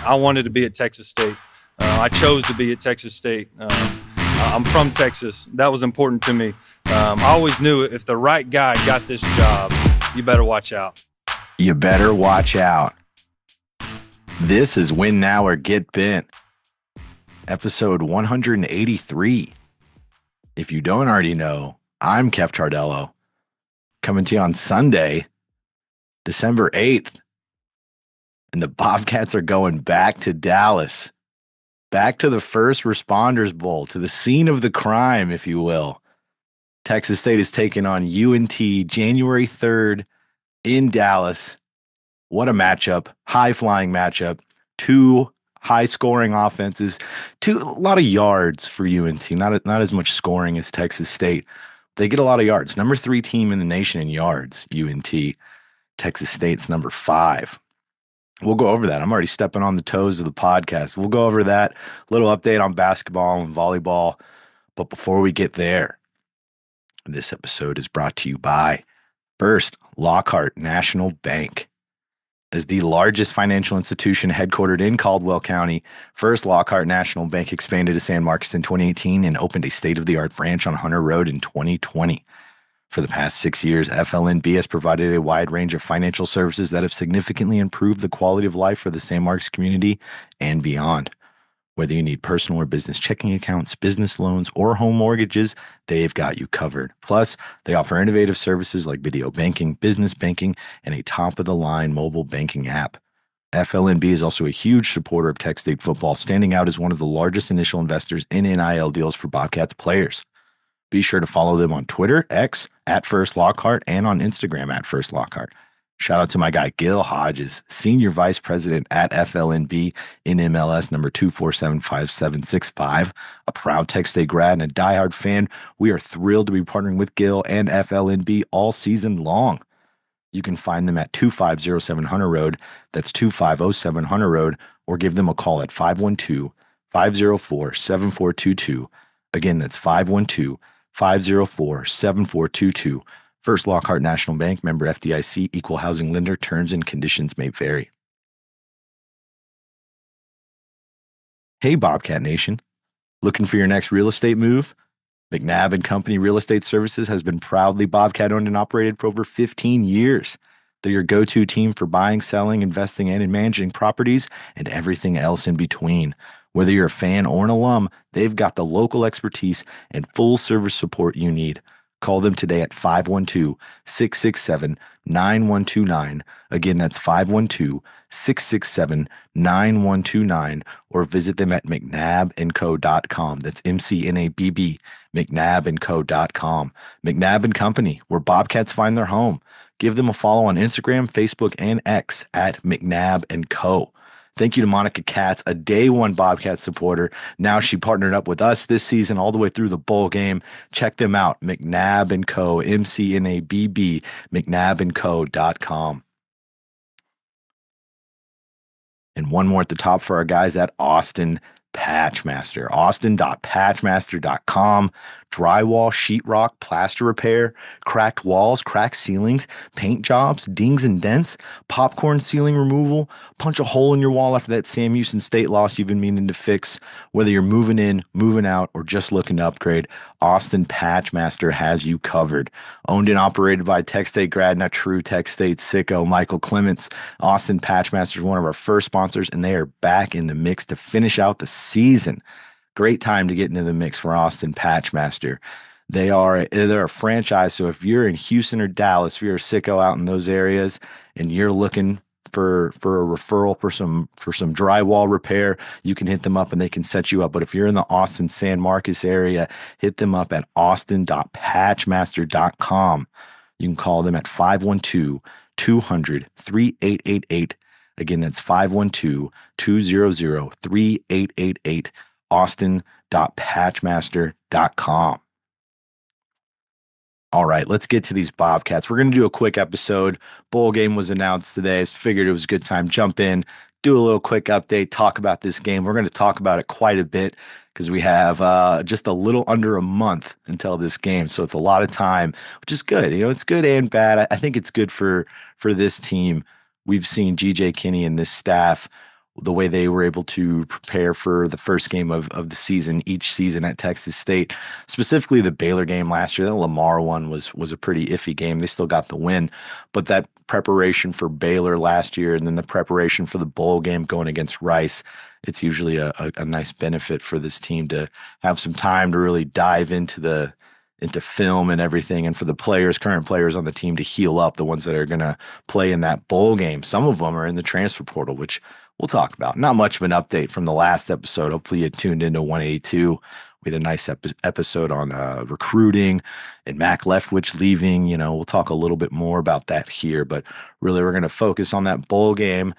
I wanted to be at Texas State. I chose to be at Texas State. I'm from Texas. That was important to me. I always knew if the right guy got this job, you better watch out. You better watch out. This is Win Now or Get Bent, episode 183. If you don't already know, I'm Kev Tardello, coming to you on Sunday, December 8th. And the Bobcats are going back to Dallas, back to the First Responders Bowl, to the scene of the crime, if you will. Texas State is taking on UNT January 3rd in Dallas. What a matchup, high-flying matchup, two high-scoring offenses, a lot of yards for UNT, not as much scoring as Texas State. They get a lot of yards. Number 3 team in the nation in yards, UNT. Texas State's number 5. We'll go over that. I'm already stepping on the toes of the podcast. We'll go over that, little update on basketball and volleyball. But before we get there, this episode is brought to you by First Lockhart National Bank. As the largest financial institution headquartered in Caldwell County, First Lockhart National Bank expanded to San Marcos in 2018 and opened a state-of-the-art branch on Hunter Road in 2020. For the past 6 years, FLNB has provided a wide range of financial services that have significantly improved the quality of life for the San Marcos community and beyond. Whether you need personal or business checking accounts, business loans, or home mortgages, they've got you covered. Plus, they offer innovative services like video banking, business banking, and a top-of-the-line mobile banking app. FLNB is also a huge supporter of Tech State football, standing out as one of the largest initial investors in NIL deals for Bobcats players. Be sure to follow them on Twitter, X, at First Lockhart, and on Instagram at First Lockhart. Shout out to my guy, Gil Hodges, Senior Vice President at FLNB in MLS number 2475765, a proud Tech State grad and a diehard fan. We are thrilled to be partnering with Gil and FLNB all season long. You can find them at 2507 Hunter Road, that's 2507 Hunter Road, or give them a call at 512-504-7422. Again, that's 512-504-7422. First Lockhart National Bank, member FDIC, equal housing lender. Terms and conditions may vary. Hey, Bobcat Nation. Looking for your next real estate move? McNabb & Company Real Estate Services has been proudly Bobcat owned and operated for over 15 years. They're your go-to team for buying, selling, investing, and managing properties and everything else in between. Whether you're a fan or an alum, they've got the local expertise and full service support you need. Call them today at 512-667-9129. Again, that's 512-667-9129, or visit them at mcnabbandco.com. That's MCNABB, mcnabbandco.com. McNabb & Company, where Bobcats find their home. Give them a follow on Instagram, Facebook, and X at McNabb & Co. Thank you to Monica Katz, a day one Bobcat supporter. Now she partnered up with us this season all the way through the bowl game. Check them out, McNabb & Co., MCNABB, mcnabbandco.com. And one more at the top for our guys at Austin Patchmaster, austin.patchmaster.com. Drywall, sheetrock, plaster repair, cracked walls, cracked ceilings, paint jobs, dings and dents, popcorn ceiling removal, punch a hole in your wall after that Sam Houston State loss you've been meaning to fix. Whether you're moving in, moving out, or just looking to upgrade, Austin Patchmaster has you covered. Owned and operated by Tech State grad, not true Tech State sicko, Michael Clements. Austin Patchmaster is one of our first sponsors, and they are back in the mix to finish out the season. Great time to get into the mix for Austin Patchmaster. They're a franchise, so if you're in Houston or Dallas, if you're a sicko out in those areas and you're looking for a referral for some drywall repair, you can hit them up and they can set you up. But if you're in the Austin San Marcos area, hit them up at austin.patchmaster.com. You can call them at 512-200-3888. Again, that's 512-200-3888. austin.patchmaster.com. All right, let's get to these Bobcats. We're going to do a quick episode. Bowl game was announced today. So figured it was a good time. Jump in, do a little quick update, talk about this game. We're going to talk about it quite a bit because we have just a little under a month until this game. So it's a lot of time, which is good. You know, it's good and bad. I think it's good for this team. We've seen G.J. Kinney and this staff the way they were able to prepare for the first game of the season, each season at Texas State, specifically the Baylor game last year. The Lamar one was a pretty iffy game. They still got the win, but that preparation for Baylor last year and then the preparation for the bowl game going against Rice, it's usually a nice benefit for this team to have some time to really dive into film and everything, and for the players, current players on the team to heal up, the ones that are going to play in that bowl game. Some of them are in the transfer portal, which we'll talk about. Not much of an update from the last episode. Hopefully you tuned into 182. We had a nice episode on recruiting and Mac Leftwich leaving. We'll talk a little bit more about that here, but really we're going to focus on that bowl game.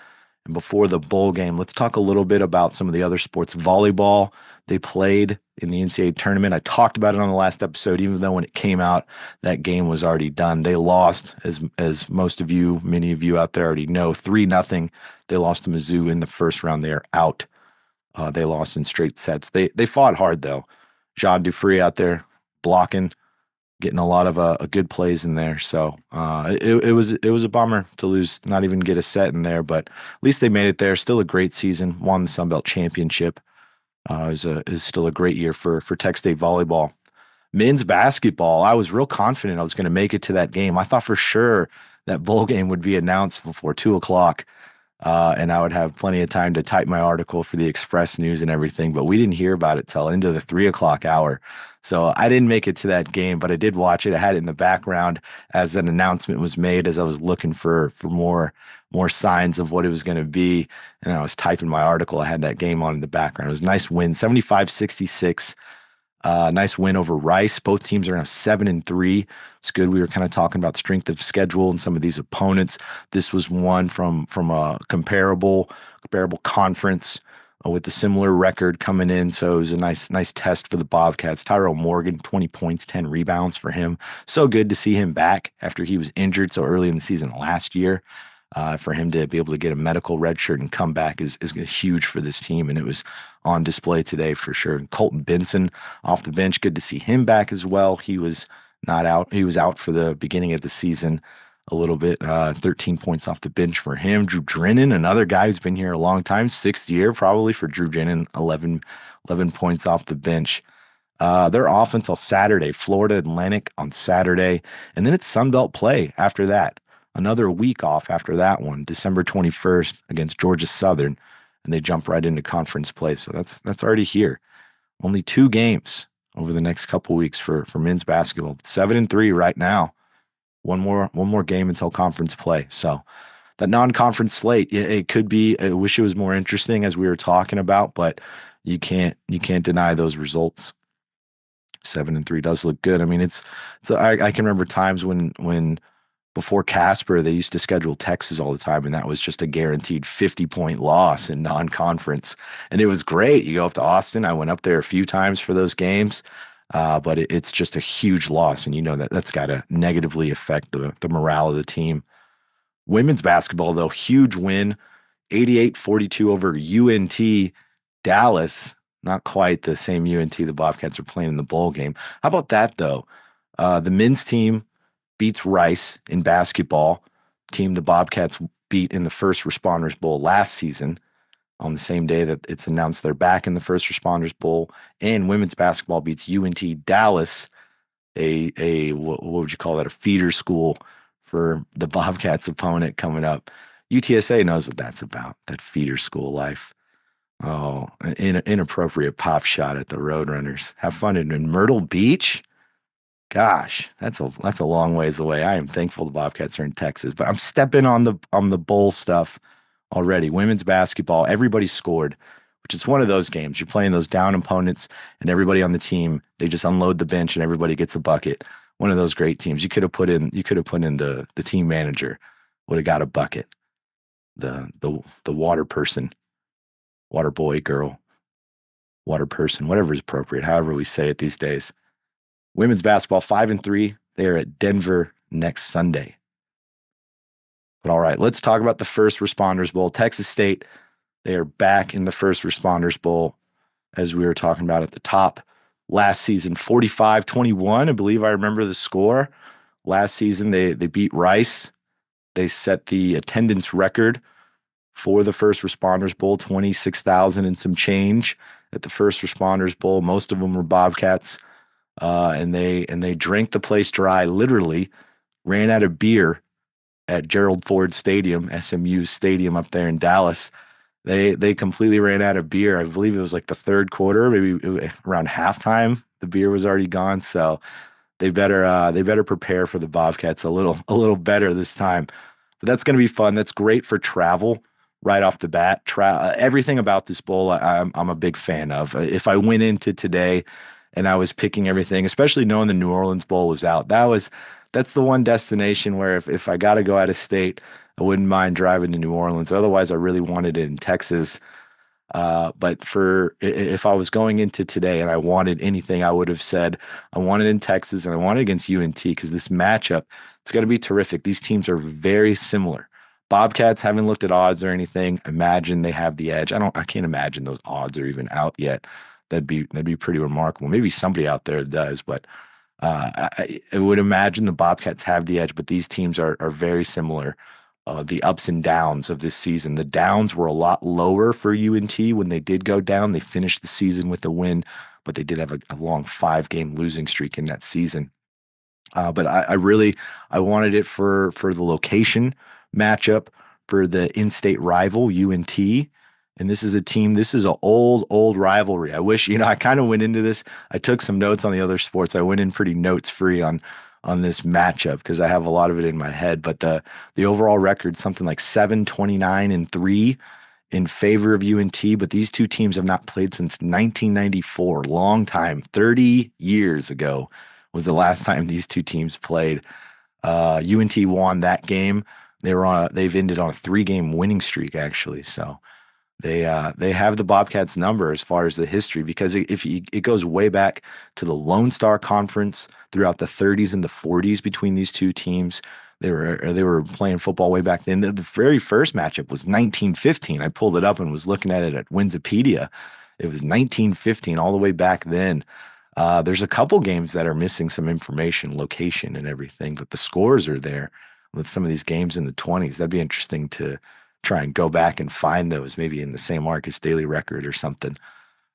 And before the bowl game, let's talk a little bit about some of the other sports. Volleyball, they played in the NCAA tournament. I talked about it on the last episode, even though when it came out, that game was already done. They lost, as most of you, many of you out there already know, 3-0. They lost to Mizzou in the first round. They are out. They lost in straight sets. They fought hard, though. Jean Dufresne out there blocking, getting a lot of good plays in there. So it was a bummer to lose, not even get a set in there, but at least they made it there. Still a great season. Won the Sun Belt Championship. Is still a great year for Tech State volleyball. Men's basketball, I was real confident I was going to make it to that game. I thought for sure that bowl game would be announced before 2:00. And I would have plenty of time to type my article for the Express News and everything, but we didn't hear about it till into the 3:00 hour. So I didn't make it to that game, but I did watch it. I had it in the background as an announcement was made, as I was looking for more signs of what it was going to be. And I was typing my article. I had that game on in the background. It was a nice win, 75-66. Nice win over Rice. Both teams are now 7-3. It's good. We were kind of talking about strength of schedule and some of these opponents. This was one from a comparable conference with a similar record coming in. So it was a nice test for the Bobcats. Tyrell Morgan, 20 points, 10 rebounds for him. So good to see him back after he was injured so early in the season last year. For him to be able to get a medical red shirt and come back is huge for this team, and it was on display today for sure. And Colton Benson off the bench, good to see him back as well. He was not out. He was out for the beginning of the season a little bit. 13 points off the bench for him. Drew Drennan, another guy who's been here a long time, 6th year probably for Drew Drennan, 11 points off the bench. They're off until Saturday. Florida Atlantic on Saturday, and then it's Sun Belt play after that. Another week off after that one, December 21st against Georgia Southern, and they jump right into conference play. So that's already here. Only 2 games over the next couple weeks for men's basketball. 7-3 right now. One more game until conference play. So that non-conference slate, it could be. I wish it was more interesting as we were talking about, but you can't deny those results. 7-3 does look good. I mean, I can remember times when before Casper, they used to schedule Texas all the time, and that was just a guaranteed 50-point loss in non-conference. And it was great. You go up to Austin. I went up there a few times for those games, but it's just a huge loss, and that's got to negatively affect the morale of the team. Women's basketball, though, huge win, 88-42 over UNT Dallas. Not quite the same UNT the Bobcats are playing in the bowl game. How about that, though? The men's team beats Rice in basketball, team the Bobcats beat in the First Responders Bowl last season on the same day that it's announced they're back in the First Responders Bowl. And women's basketball beats UNT Dallas, what would you call that, a feeder school for the Bobcats opponent coming up. UTSA knows what that's about, that feeder school life. Oh, an inappropriate pop shot at the Roadrunners. Have fun in Myrtle Beach. Gosh, that's a long ways away. I am thankful the Bobcats are in Texas, but I'm stepping on the bowl stuff already. Women's basketball, everybody scored, which is one of those games. You're playing those down opponents, and everybody on the team, they just unload the bench and everybody gets a bucket. One of those great teams. You could have put in the team manager, would have got a bucket. The water person, water boy, girl, water person, whatever is appropriate, however we say it these days. Women's basketball 5-3. They are at Denver next Sunday. But all right, let's talk about the First Responders Bowl. Texas State, they are back in the First Responders Bowl, as we were talking about at the top. Last season, 45-21. I believe I remember the score. Last season, they beat Rice. They set the attendance record for the First Responders Bowl, 26,000 and some change at the First Responders Bowl. Most of them were Bobcats, and they drank the place dry. Literally, ran out of beer at Gerald Ford Stadium, SMU Stadium up there in Dallas. They completely ran out of beer. I believe it was like the third quarter, maybe around halftime. The beer was already gone, so they better prepare for the Bobcats a little better this time. But that's going to be fun. That's great for travel right off the bat. Everything about this bowl, I'm a big fan of. If I went into today and I was picking everything, especially knowing the New Orleans Bowl was out, that's the one destination where if I got to go out of state, I wouldn't mind driving to New Orleans. Otherwise, I really wanted it in Texas. But if I was going into today and I wanted anything, I would have said I want it in Texas and I want it against UNT because this matchup, it's going to be terrific. These teams are very similar. Bobcats, haven't looked at odds or anything. Imagine they have the edge. I can't imagine those odds are even out yet. That'd be pretty remarkable. Maybe somebody out there does, but I would imagine the Bobcats have the edge. But these teams are very similar. The ups and downs of this season. The downs were a lot lower for UNT when they did go down. They finished the season with a win, but they did have a long 5-game losing streak in that season. But I wanted it for the location matchup for the in-state rival UNT. And this is an old rivalry. I wish, I kind of went into this. I took some notes on the other sports. I went in pretty notes free on this matchup because I have a lot of it in my head. But the overall record, something like 7-29-3 in favor of UNT. But these two teams have not played since 1994, long time, 30 years ago was the last time these two teams played. UNT won that game. They've ended on a 3-game winning streak actually. So they have the Bobcats number as far as the history because it goes way back to the Lone Star Conference throughout the 30s and the 40s between these two teams. They were playing football way back then. The very first matchup was 1915. I pulled it up and was looking at it at Winsipedia. It was 1915 all the way back then. There's a couple games that are missing some information, location and everything, but the scores are there with some of these games in the 20s. That'd be interesting to try and go back and find those maybe in the St. Marcus Daily Record or something.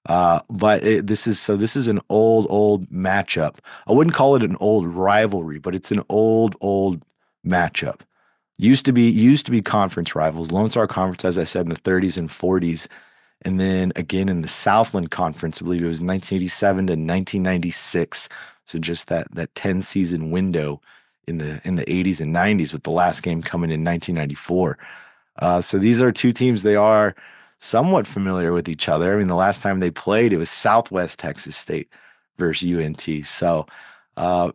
But this is an old matchup. I wouldn't call it an old rivalry, but it's an old matchup. Used to be conference rivals. Lone Star Conference, as I said, in the 30s and 40s. And then again in the Southland Conference, I believe it was 1987 to 1996. So just that 10-season window in the 80s and 90s with the last game coming in 1994. So these are two teams, they are somewhat familiar with each other. I mean, the last time they played, it was Southwest Texas State versus UNT. So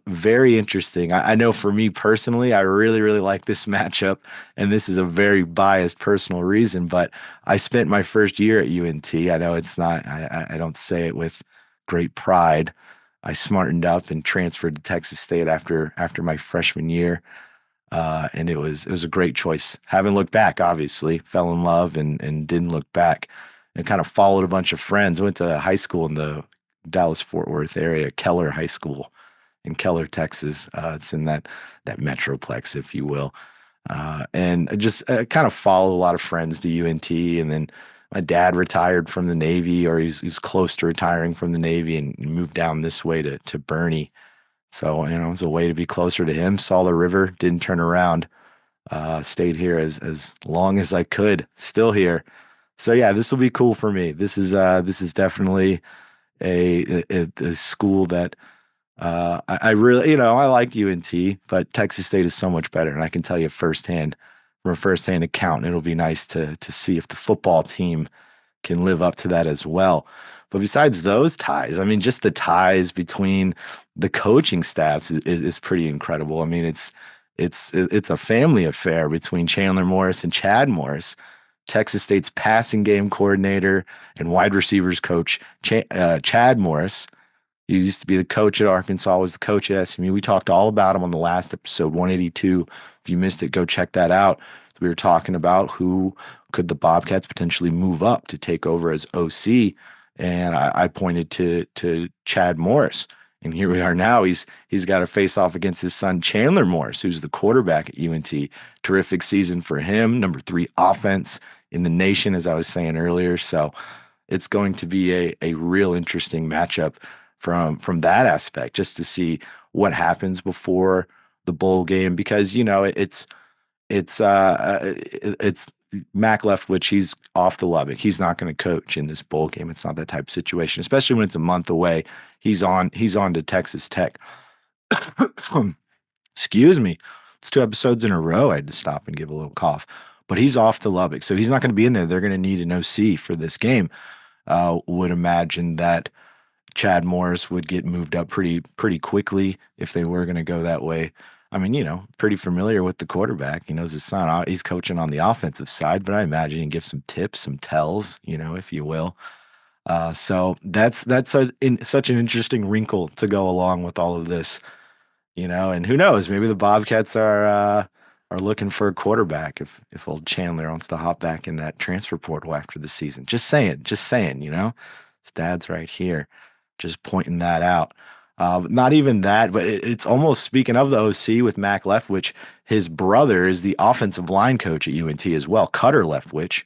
very interesting. I know for me personally, I really, really like this matchup, and this is a very biased personal reason, but I spent my first year at UNT. I know it's not, I don't say it with great pride. I smartened up and transferred to Texas State after my freshman year. And it was a great choice. Haven't looked back, obviously. Fell in love and didn't look back. And kind of followed a bunch of friends. I went to high school in the Dallas-Fort Worth area, Keller High School in Keller, Texas. It's in that metroplex, if you will. And I just kind of followed a lot of friends to UNT. And then my dad retired from the Navy, or he's close to retiring from the Navy, and moved down this way to Bernie. So, it was a way to be closer to him. Saw the river, didn't turn around, stayed here as long as I could, still here. So yeah, this will be cool for me. This is definitely a school that I really, I like UNT, but Texas State is so much better. And I can tell you firsthand, from a firsthand account, it'll be nice to see if the football team can live up to that as well. But besides those ties, I mean, just the ties between the coaching staffs is pretty incredible. I mean, it's a family affair between Chandler Morris and Chad Morris, Texas State's passing game coordinator and wide receivers coach. Chad Morris, he used to be the coach at Arkansas, was the coach at SMU. We talked all about him on the last episode, 182. If you missed it, go check that out. We were talking about who could the Bobcats potentially move up to take over as OC. And I pointed to Chad Morris, and here we are now. He's got to face off against his son Chandler Morris, who's the quarterback at UNT. Terrific season for him. Number 3 offense in the nation, as I was saying earlier. So it's going to be a real interesting matchup from that aspect, just to see what happens before the bowl game, because it's Mac Leftwich. He's off to Lubbock. He's not going to coach in this bowl game. It's not that type of situation, especially when it's a month away. He's on to Texas Tech. Excuse me. It's 2 episodes in a row. I had to stop and give a little cough. But he's off to Lubbock, so he's not going to be in there. They're going to need an OC for this game. Would imagine that Chad Morris would get moved up pretty quickly if they were going to go that way. I mean, pretty familiar with the quarterback. He knows his son. He's coaching on the offensive side, but I imagine he can give some tips, some tells, if you will. So that's such an interesting wrinkle to go along with all of this. And who knows? Maybe the Bobcats are looking for a quarterback if old Chandler wants to hop back in that transfer portal after the season. Just saying. His dad's right here, just pointing that out. Not even that, but it's almost, speaking of the OC with Mac Leftwich, his brother is the offensive line coach at UNT as well, Cutter Leftwich.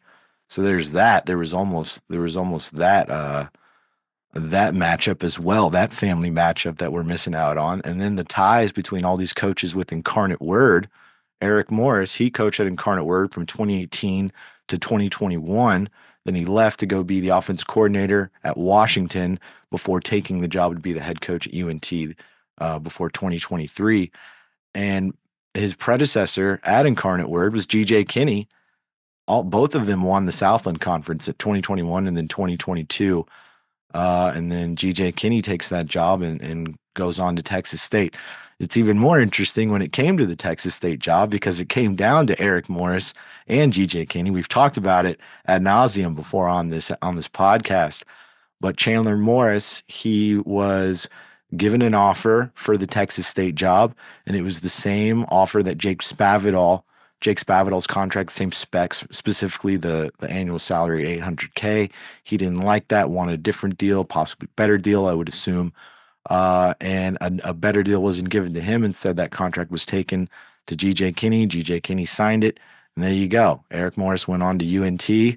So there's that. There was almost that matchup as well, that family matchup that we're missing out on. And then the ties between all these coaches with Incarnate Word. Eric Morris, he coached at Incarnate Word from 2018 to 2021. Then he left to go be the offense coordinator at Washington before taking the job to be the head coach at UNT before 2023. And his predecessor at Incarnate Word was GJ Kinney. Both of them won the Southland Conference at 2021 and then 2022. And then GJ Kinney takes that job and goes on to Texas State. It's even more interesting when it came to the Texas State job, because it came down to Eric Morris and GJ Kinney. We've talked about it ad nauseum before on this podcast. But Chandler Morris, he was given an offer for the Texas State job, and it was the same offer that Jake Spavital's contract, same specs, specifically the annual salary at $800K. He didn't like that, wanted a different deal, possibly better deal, I would assume. And a better deal wasn't given to him. Instead, that contract was taken to GJ Kinney. GJ Kinney signed it, and there you go. Eric Morris went on to UNT.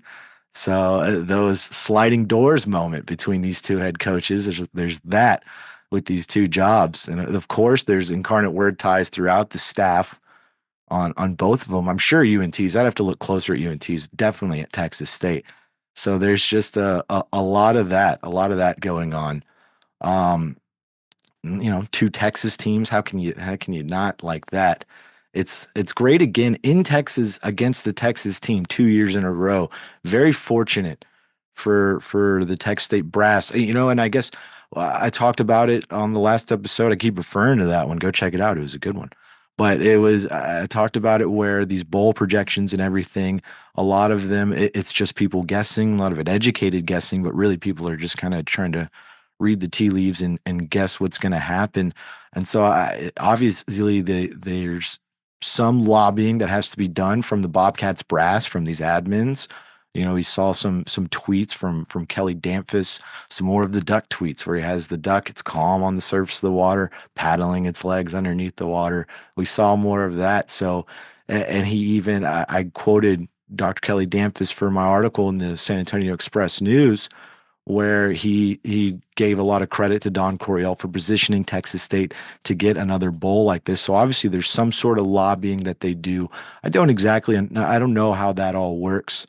So those sliding doors moment between these two head coaches, there's that with these two jobs. And of course, there's Incarnate Word ties throughout the staff on both of them. I'm sure UNT's, I'd have to look closer at UNT's, definitely at Texas State. So there's just a lot of that going on. Two Texas teams. How can you not like that? It's great again in Texas against the Texas team 2 years in a row. Very fortunate for the Texas State brass. And I guess I talked about it on the last episode. I keep referring to that one. Go check it out. It was a good one. But I talked about it where these bowl projections and everything, a lot of them, it's just people guessing, a lot of it educated guessing, but really people are just kind of trying to read the tea leaves and guess what's going to happen. And so obviously there's some lobbying that has to be done from the Bobcats brass, from these admins. We saw some tweets from Kelly Damphus, some more of the duck tweets where he has the duck, it's calm on the surface of the water, paddling its legs underneath the water. We saw more of that. So, and he even, I quoted Dr. Kelly Damphus for my article in the San Antonio Express News, where he gave a lot of credit to Don Coryell for positioning Texas State to get another bowl like this. So obviously there's some sort of lobbying that they do. I don't know how that all works,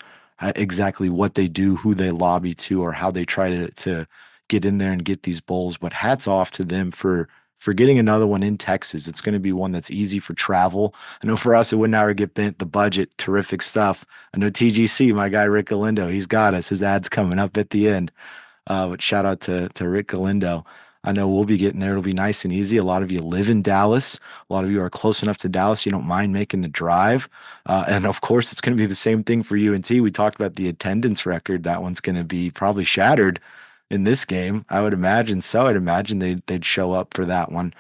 exactly what they do, who they lobby to, or how they try to get in there and get these bowls. But hats off to them for getting another one in Texas. It's going to be one that's easy for travel. I know for us at Win Now or Get Bent, the budget, terrific stuff. I know TGC, my guy Rick Galindo, he's got us. His ad's coming up at the end. But shout out to Rick Galindo. I know we'll be getting there. It'll be nice and easy. A lot of you live in Dallas. A lot of you are close enough to Dallas. You don't mind making the drive. And of course, it's going to be the same thing for UNT. We talked about the attendance record. That one's going to be probably shattered in this game. I would imagine so. I'd imagine they'd show up for that one.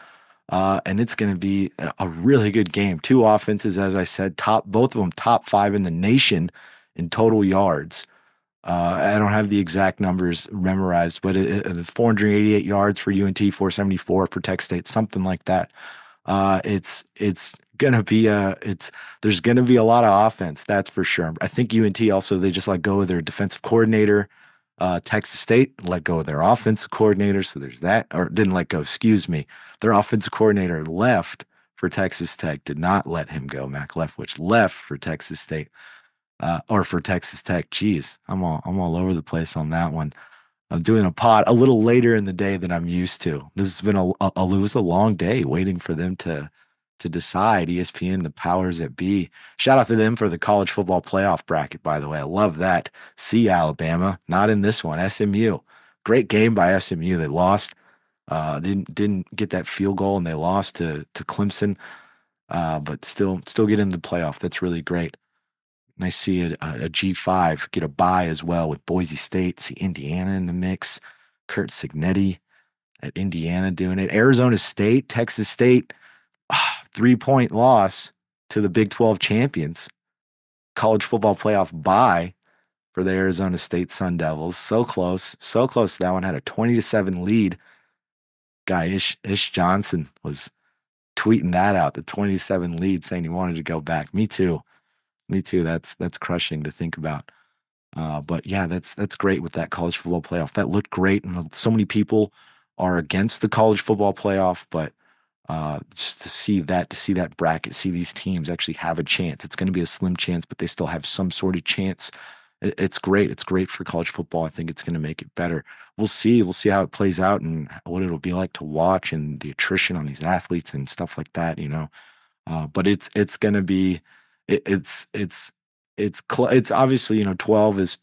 And it's going to be a really good game. Two offenses, as I said, both of them top 5 in the nation in total yards. I don't have the exact numbers memorized, but 488 yards for UNT, 474 for Tech State, something like that. It's gonna be it's there's gonna be a lot of offense, that's for sure. I think UNT also they just let go of their defensive coordinator. Texas State let go of their offensive coordinator, so there's that, or didn't let go, excuse me. Their offensive coordinator left for Texas Tech, did not let him go. Mac Leftwich left for Texas State, or for Texas Tech. Jeez, I'm all over the place on that one. I'm doing a pod a little later in the day than I'm used to. This has been it was a long day waiting for them to decide. ESPN, the powers that be. Shout out to them for the college football playoff bracket, by the way. I love that. See Alabama, not in this one. SMU, great game by SMU. They lost. Didn't get that field goal and they lost to Clemson. But still get in the playoff. That's really great. And I see a G5 get a bye as well with Boise State. See Indiana in the mix. Kurt Signetti at Indiana doing it. Arizona State, Texas State, 3-point loss to the Big 12 champions. College football playoff bye for the Arizona State Sun Devils. So close. So close. That one had a 20-7 lead. Guy Ish Johnson was tweeting that out, the 27 lead, saying he wanted to go back. Me too. Me too. That's crushing to think about. But yeah, that's great with that college football playoff. That looked great, and so many people are against the college football playoff, but just to see that bracket, see these teams actually have a chance. It's going to be a slim chance, but they still have some sort of chance. It's great. It's great for college football. I think it's going to make it better. We'll see. We'll see how it plays out and what it'll be like to watch and the attrition on these athletes and stuff like that. But it's going to be it, it's obviously 12 is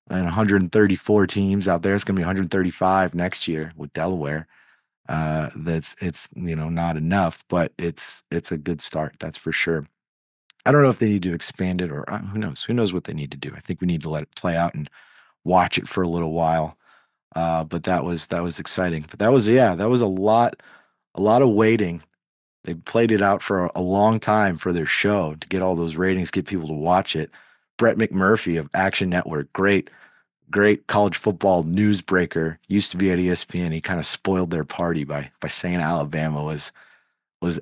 and 134 teams out there. It's going to be 135 next year with Delaware. It's not enough, but it's a good start. That's for sure. I don't know if they need to expand it or who knows? Who knows what they need to do? I think we need to let it play out and watch it for a little while. But that was exciting. But that was a lot of waiting. They played it out for a long time for their show to get all those ratings, get people to watch it. Brett McMurphy of Action Network, great college football newsbreaker, used to be at ESPN. He kind of spoiled their party by saying Alabama was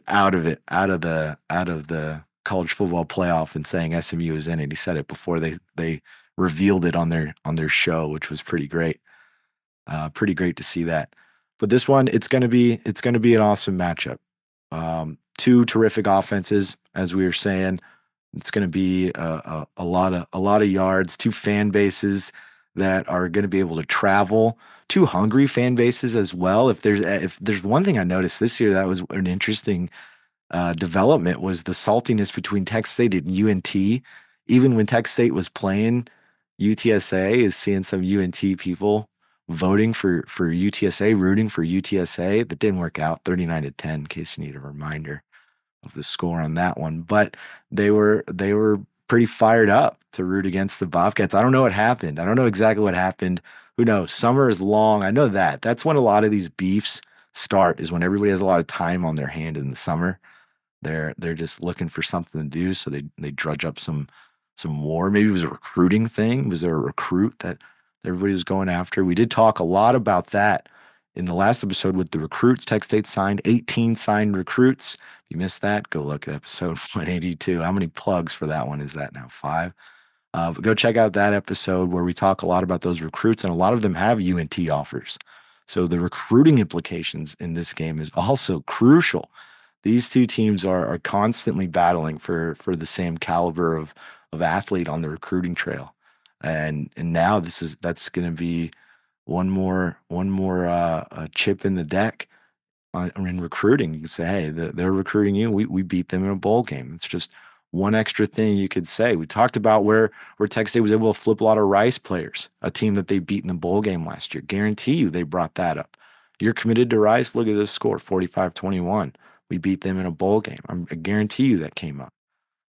out of it, out of the college football playoff, and saying SMU was in it. He said it before they revealed it on their show, which was pretty great. Pretty great to see that. But this one, it's gonna be an awesome matchup. Two terrific offenses, as we were saying. It's going to be a lot of yards. Two fan bases that are going to be able to travel. Two hungry fan bases as well. If there's one thing I noticed this year that was an interesting development was the saltiness between Texas State and UNT. Even when Texas State was playing UTSA, is seeing some UNT people voting for UTSA, rooting for UTSA. That didn't work out. 39-10. In case you need a reminder of the score on that one, but they were pretty fired up to root against the Bobcats. I don't know what happened. I don't know exactly what happened. Who knows? Summer is long. I know that. That's when a lot of these beefs start, is when everybody has a lot of time on their hand in the summer. They're just looking for something to do, so they drudge up some war. Maybe it was a recruiting thing. Was there a recruit that everybody was going after? We did talk a lot about that in the last episode with the recruits. Tech State signed 18 signed recruits. If you missed that, go look at episode 182. How many plugs for that one is that now? 5? But go check out that episode where we talk a lot about those recruits, and a lot of them have UNT offers. So the recruiting implications in this game is also crucial. These two teams are constantly battling for the same caliber of athlete on the recruiting trail. And now that's going to be one more chip in the deck in recruiting. You can say, hey, they're recruiting you. We beat them in a bowl game. It's just one extra thing you could say. We talked about where Texas State was able to flip a lot of Rice players, a team that they beat in the bowl game last year. Guarantee you they brought that up. You're committed to Rice. Look at this score, 45-21. We beat them in a bowl game. I guarantee you that came up.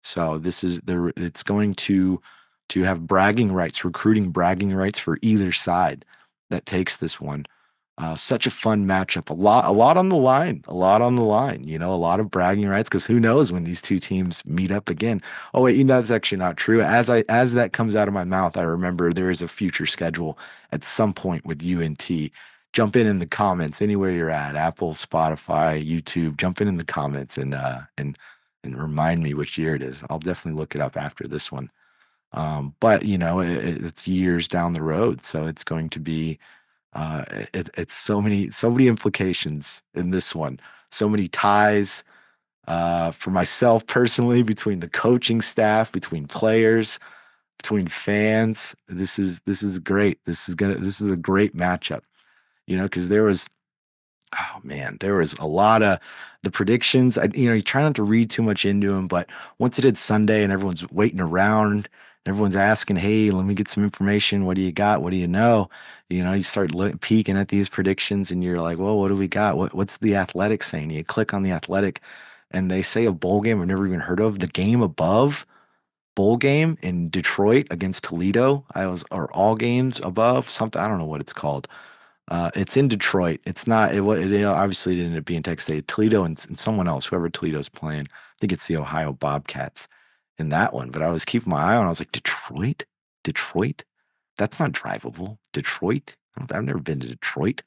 So it's going to have bragging rights, recruiting bragging rights for either side that takes this one. Such a fun matchup. A lot on the line. A lot on the line. A lot of bragging rights, because who knows when these two teams meet up again. Oh wait, that's actually not true. As that comes out of my mouth, I remember there is a future schedule at some point with UNT. jump in the comments anywhere you're at, Apple, Spotify, YouTube. Jump in the comments and remind me which year it is. I'll definitely look it up after this one. But it's years down the road, so it's going to be it's so many implications in this one, so many ties for myself personally, between the coaching staff, between players, between fans. This is great. This is a great matchup. Because oh man, there was a lot of the predictions. You try not to read too much into them, but once it hit Sunday and everyone's waiting around, everyone's asking, "Hey, let me get some information. What do you got? What do you know?" You start peeking at these predictions, and you're like, "Well, what do we got? What's the Athletic saying?" You click on the Athletic, and they say a bowl game I've never even heard of. The game above bowl game in Detroit against Toledo. Or all games above something. I don't know what it's called. It's in Detroit. It's not. Obviously it ended up being Texas State, Toledo, and someone else, whoever Toledo's playing. I think it's the Ohio Bobcats in that one. But I was keeping my eye on. I was like, Detroit. That's not drivable. Detroit. I've never been to Detroit.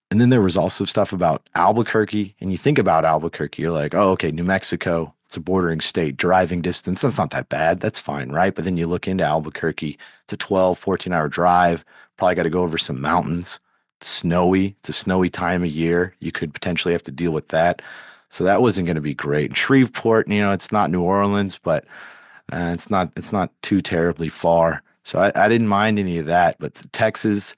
And then there was also stuff about Albuquerque. And you think about Albuquerque, you're like, oh, okay, New Mexico. It's a bordering state. Driving distance. That's not that bad. That's fine, right? But then you look into Albuquerque. It's a 12, 14-hour drive. Probably got to go over some mountains. It's snowy. It's a snowy time of year. You could potentially have to deal with that. So that wasn't going to be great. And Shreveport, it's not New Orleans, but it's not too terribly far. So I didn't mind any of that. But Texas,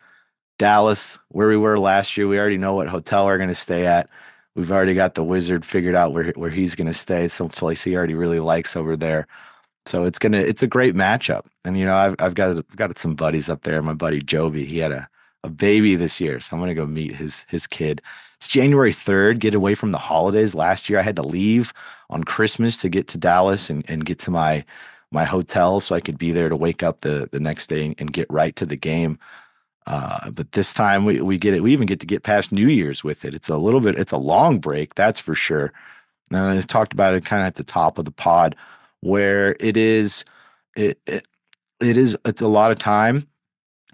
Dallas, where we were last year, we already know what hotel we're going to stay at. We've already got the wizard figured out where he's going to stay. Some place he already really likes over there. So it's a great matchup. And I've got some buddies up there. My buddy Jovi, he had a baby this year, so I'm gonna go meet his kid. It's January 3rd. Get away from the holidays. Last year I had to leave on Christmas to get to Dallas and get to my hotel so I could be there to wake up the next day and get right to the game. But this time we get it. We even get to get past New Year's with it. It's a long break, that's for sure. Now, I talked about it kind of at the top of the pod, where it's a lot of time,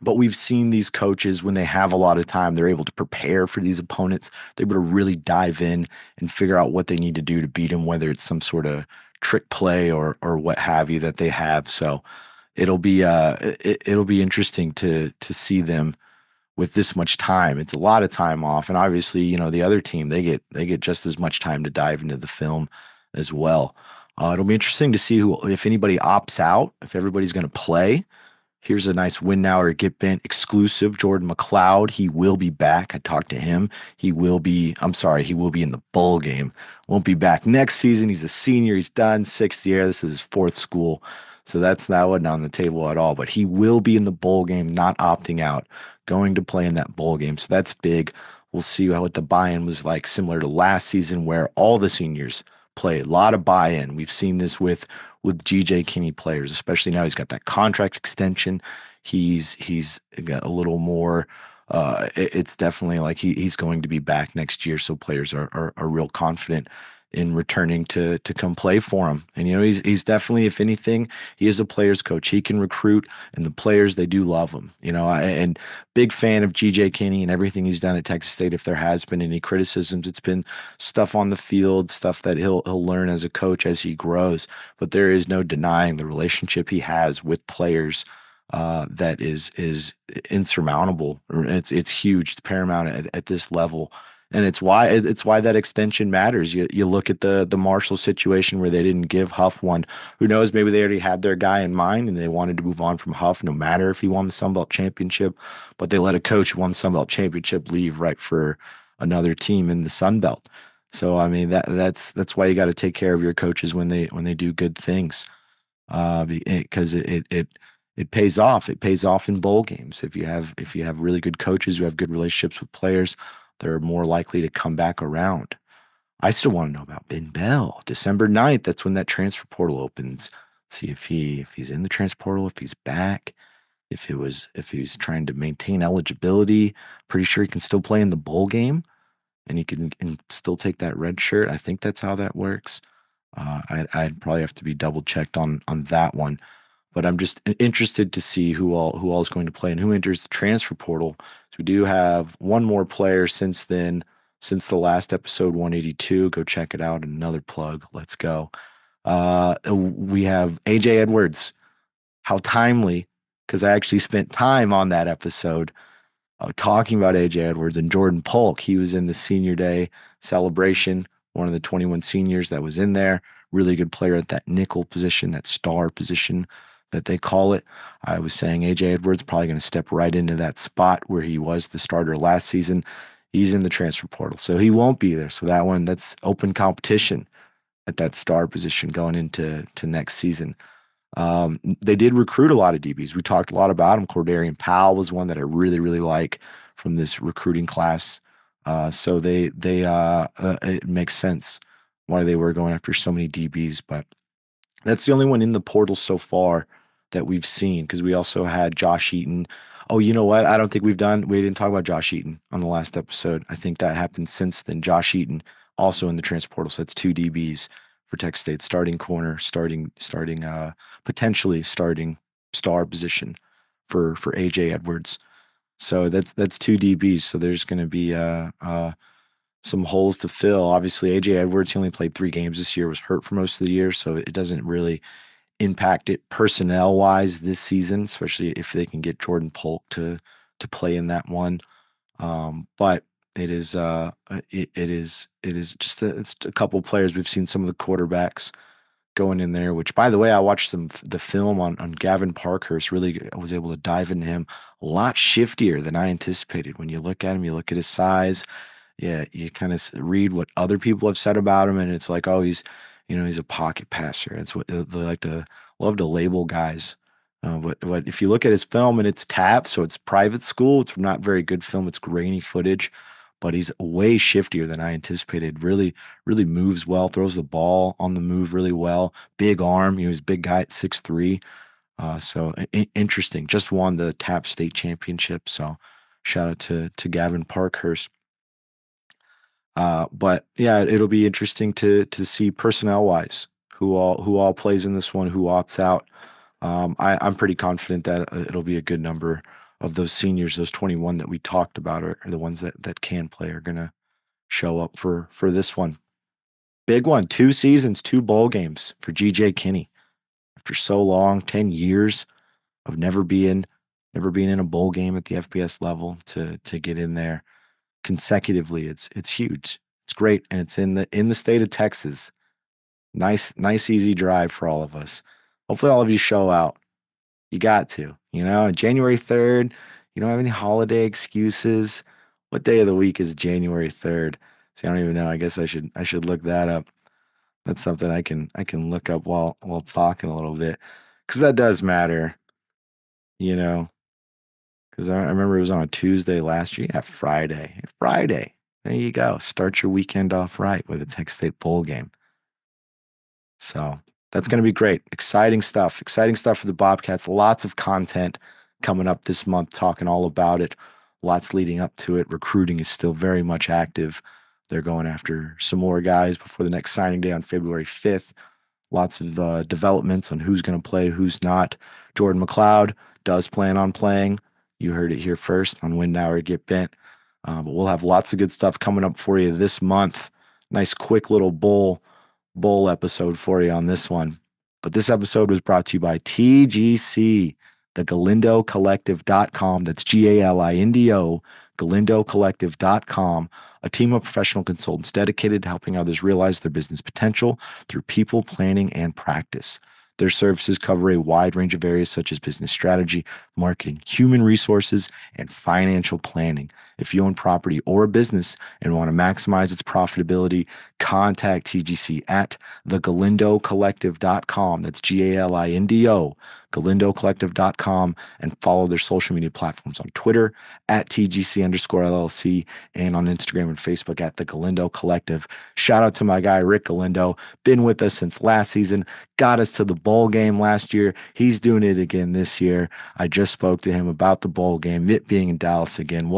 but we've seen these coaches when they have a lot of time, they're able to prepare for these opponents. They're able to really dive in and figure out what they need to do to beat them, whether it's some sort of trick play or what have you that they have. So it'll be interesting to see them with this much time. It's a lot of time off, and obviously, the other team, they get just as much time to dive into the film as well. It'll be interesting to see if anybody opts out, if everybody's going to play. Here's a nice win now or get bent exclusive. Jordan McLeod, he will be back. I talked to him. I'm sorry, he will be in the bowl game. Won't be back next season. He's a senior. He's done 6th year. This is his 4th school. So that wasn't on the table at all. But he will be in the bowl game, not opting out, going to play in that bowl game. So that's big. We'll see what the buy-in was like, similar to last season where all the seniors played. A lot of buy-in. We've seen this with GJ Kinney players, especially now he's got that contract extension. He's got a little more. It's definitely like he's going to be back next year, so players are real confident in returning to come play for him. And he's definitely, if anything, he is a players coach. He can recruit, and the players, they do love him. And big fan of GJ Kinney and everything he's done at Texas State. If there has been any criticisms, it's been stuff on the field, stuff that he'll learn as a coach as he grows. But there is no denying the relationship he has with players. That is insurmountable. It's huge. It's paramount at this level. And it's why that extension matters. You look at the Marshall situation where they didn't give Huff one. Who knows? Maybe they already had their guy in mind and they wanted to move on from Huff, no matter if he won the Sun Belt championship. But they let a coach who won the Sun Belt championship leave right for another team in the Sun Belt. So I mean that's why you got to take care of your coaches when they do good things, because it pays off. It pays off in bowl games if you have really good coaches who have good relationships with players. They're more likely to come back around. I still want to know about Ben Bell. December 9th, that's when that transfer portal opens. See if he's in the transfer portal, if he's back, if he's trying to maintain eligibility. Pretty sure he can still play in the bowl game and he can still take that red shirt. I think that's how that works. I'd probably have to be double checked on that one. but I'm just interested to see who all is going to play and who enters the transfer portal. So we do have one more player since then, since the last episode 182. Go check it out. Another plug. Let's go. We have AJ Edwards. How timely, because I actually spent time on that episode talking about AJ Edwards and Jordan Polk. He was in the senior day celebration, one of the 21 seniors that was in there. Really good player at that nickel position, that star position that they call it. I was saying AJ Edwards probably going to step right into that spot where he was the starter last season. He's in the transfer portal, so he won't be there. So that's open competition at that star position going into next season. They did recruit a lot of DBs. We talked a lot about him. Cordarian Powell was one that I really, really like from this recruiting class. So it makes sense why they were going after so many DBs, but that's the only one in the portal so far that we've seen, because we also had Josh Eaton. Oh, you know what? I don't think we didn't talk about Josh Eaton on the last episode. I think that happened since then. Josh Eaton also in the transfer portal. So that's two DBs for Texas State, starting corner, potentially starting star position for AJ Edwards. So that's two DBs. So there's going to be some holes to fill. Obviously, AJ Edwards, he only played 3 games this year, was hurt for most of the year, so it doesn't really impact it personnel wise this season, especially if they can get Jordan Polk to play in that one. But it is just it's a couple players. We've seen some of the quarterbacks going in there, which, by the way, I watched the film on Gavin Parkhurst. Really, I was able to dive into him a lot shiftier than I anticipated. When you look at him, you look at his size. Yeah, you kind of read what other people have said about him, and it's like, oh, he's a pocket passer. That's what they love to label guys. But if you look at his film, and it's TAP, so it's private school, it's not very good film. It's grainy footage, but he's way shiftier than I anticipated. Really, really moves well, throws the ball on the move really well. Big arm. He was a big guy at 6'3". So interesting. Just won the TAP state championship. So shout out to Gavin Parkhurst. But yeah, it'll be interesting to see personnel wise who all plays in this one, who opts out. I'm pretty confident that it'll be a good number of those seniors, those 21 that we talked about, are the ones that can play, are gonna show up for this one. Big one, 2 seasons, 2 bowl games for GJ Kinney. After so long, 10 years of never being in a bowl game at the FBS level, to get in there consecutively, it's huge. It's great, and it's in the state of Texas. Nice, easy drive for all of us. Hopefully, all of you show out. You got to, January 3rd. You don't have any holiday excuses. What day of the week is January 3rd? See, I don't even know. I guess I should look that up. That's something I can look up while talking a little bit, because that does matter, you know. Because I remember it was on a Tuesday last year. Yeah, Friday. Friday. There you go. Start your weekend off right with a Texas State bowl game. So that's going to be great. Exciting stuff. Exciting stuff for the Bobcats. Lots of content coming up this month, talking all about it. Lots leading up to it. Recruiting is still very much active. They're going after some more guys before the next signing day on February 5th. Lots of developments on who's going to play, who's not. Jordan McLeod does plan on playing. You heard it here first on Win Now or Get Bent. But we'll have lots of good stuff coming up for you this month. Nice, quick little bowl episode for you on this one. But this episode was brought to you by TGC, the GalindoCollective.com. That's GALINDO, GalindoCollective.com. A team of professional consultants dedicated to helping others realize their business potential through people, planning, and practice. Their services cover a wide range of areas such as business strategy, marketing, human resources, and financial planning. If you own property or a business and want to maximize its profitability, contact TGC at thegalindocollective.com. That's GALINDO, GalindoCollective.com, and follow their social media platforms on Twitter at TGC_LLC, and on Instagram and Facebook at The Galindo Collective. Shout out to my guy, Rick Galindo. Been with us since last season, got us to the bowl game last year. He's doing it again this year. I just spoke to him about the bowl game, it being in Dallas again.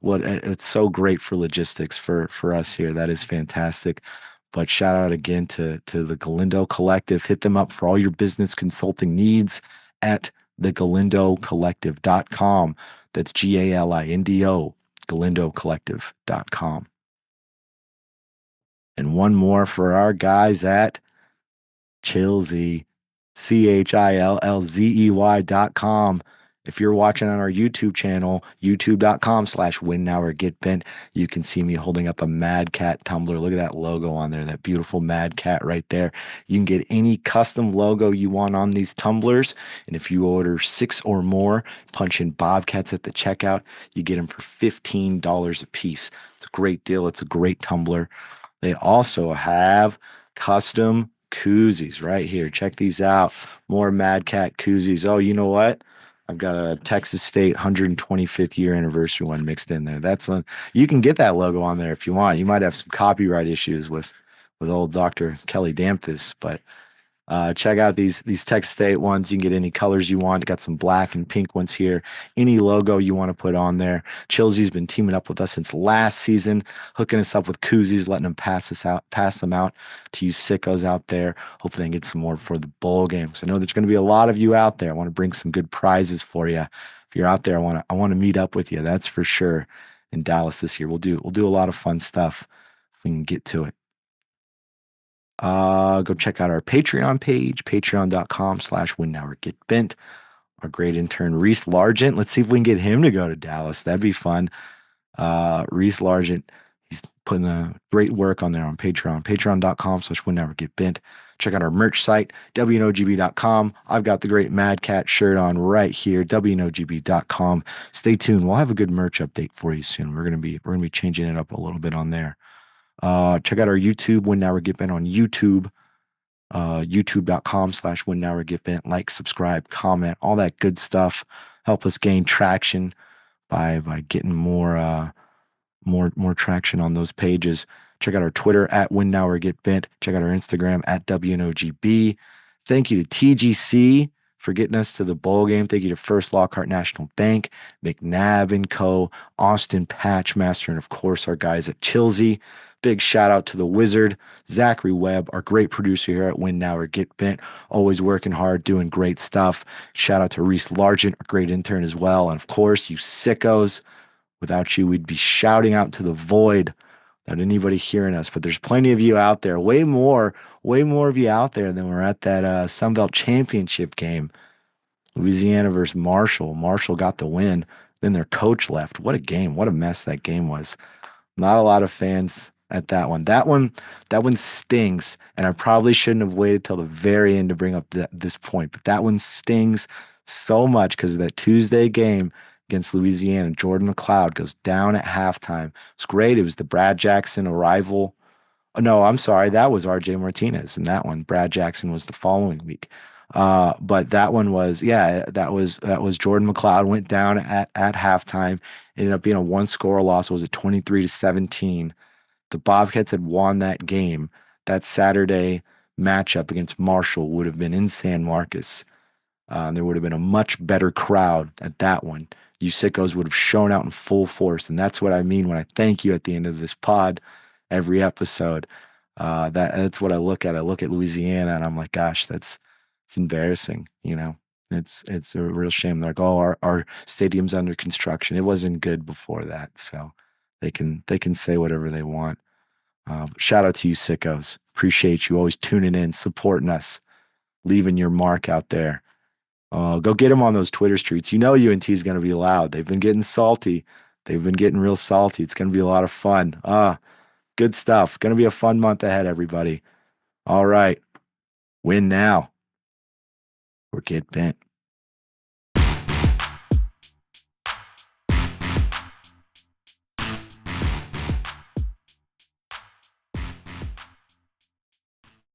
It's so great for logistics for us here. That is fantastic. But shout out again to the Galindo Collective. Hit them up for all your business consulting needs at thegalindocollective.com. That's GALINDO, galindocollective.com. And one more for our guys at Chilzy, CHILLZEY.com. If you're watching on our YouTube channel, youtube.com/WinNowOrGetBent, you can see me holding up a Mad Cat tumbler. Look at that logo on there, that beautiful Mad Cat right there. You can get any custom logo you want on these tumblers. And if you order 6 or more, punch in Bobcats at the checkout, you get them for $15 a piece. It's a great deal. It's a great tumbler. They also have custom koozies right here. Check these out. More Mad Cat koozies. Oh, you know what? I've got a Texas State 125th year anniversary one mixed in there. That's one. You can get that logo on there if you want. You might have some copyright issues with old Dr. Kelly Damphus, but check out these Texas State ones. You can get any colors you want. Got some black and pink ones here. Any logo you want to put on there. Chilzy's been teaming up with us since last season, hooking us up with koozies, letting them pass them out to you sickos out there. Hopefully, they can get some more for the bowl games. I know there's going to be a lot of you out there. I want to bring some good prizes for you. If you're out there, I want to meet up with you. That's for sure. In Dallas this year, we'll do a lot of fun stuff if we can get to it. Go check out our Patreon page, patreon.com/WinNowOrGetBent. Our great intern, Reese Largent. Let's see if we can get him to go to Dallas. That'd be fun. Reese Largent, he's putting a great work on there on Patreon, patreon.com/WinNowOrGetBent. Check out our merch site, WNOGB.com. I've got the great Mad Cat shirt on right here, WNOGB.com. Stay tuned. We'll have a good merch update for you soon. We're gonna be changing it up a little bit on there. Check out our YouTube, Win Now or Get Bent on YouTube, youtube.com/WinNowOrGetBent. Like, subscribe, comment, all that good stuff. Help us gain traction by getting more traction on those pages. Check out our Twitter at Win Now or Get Bent. Check out our Instagram at WNOGB. Thank you to TGC for getting us to the bowl game. Thank you to First Lockhart National Bank, McNabb & Co., Austin Patchmaster, and of course our guys at Chilzy. Big shout out to the Wizard, Zachary Webb, our great producer here at Win Now or Get Bent. Always working hard, doing great stuff. Shout out to Reese Largent, our great intern as well. And of course, you sickos. Without you, we'd be shouting out to the void without anybody hearing us. But there's plenty of you out there, way more of you out there than were at that Sunbelt Championship game. Louisiana versus Marshall. Marshall got the win. Then their coach left. What a game. What a mess that game was. Not a lot of fans at that one. That one stings, and I probably shouldn't have waited till the very end to bring up this point, but that one stings so much because of that Tuesday game against Louisiana. Jordan McLeod goes down at halftime. It's great. It was the Brad Jackson arrival. Oh, no, I'm sorry. That was RJ Martinez in that one. Brad Jackson was the following week. But that one was, that was Jordan McLeod went down at halftime. It ended up being a 1-score loss. It was a 23-17. The Bobcats had won that game. That Saturday matchup against Marshall would have been in San Marcos. There would have been a much better crowd at that one. You sickos would have shown out in full force. And that's what I mean when I thank you at the end of this pod, every episode. That's what I look at. I look at Louisiana and I'm like, gosh, it's embarrassing. You know, it's a real shame. They're like, oh, our stadium's under construction. It wasn't good before that. So they can say whatever they want. Shout out to you sickos. Appreciate you always tuning in, supporting us, leaving your mark out there. Go get them on those Twitter streets. You know UNT is going to be loud. They've been getting salty. They've been getting real salty. It's going to be a lot of fun. Good stuff. Going to be a fun month ahead, everybody. All right. Win now or get bent.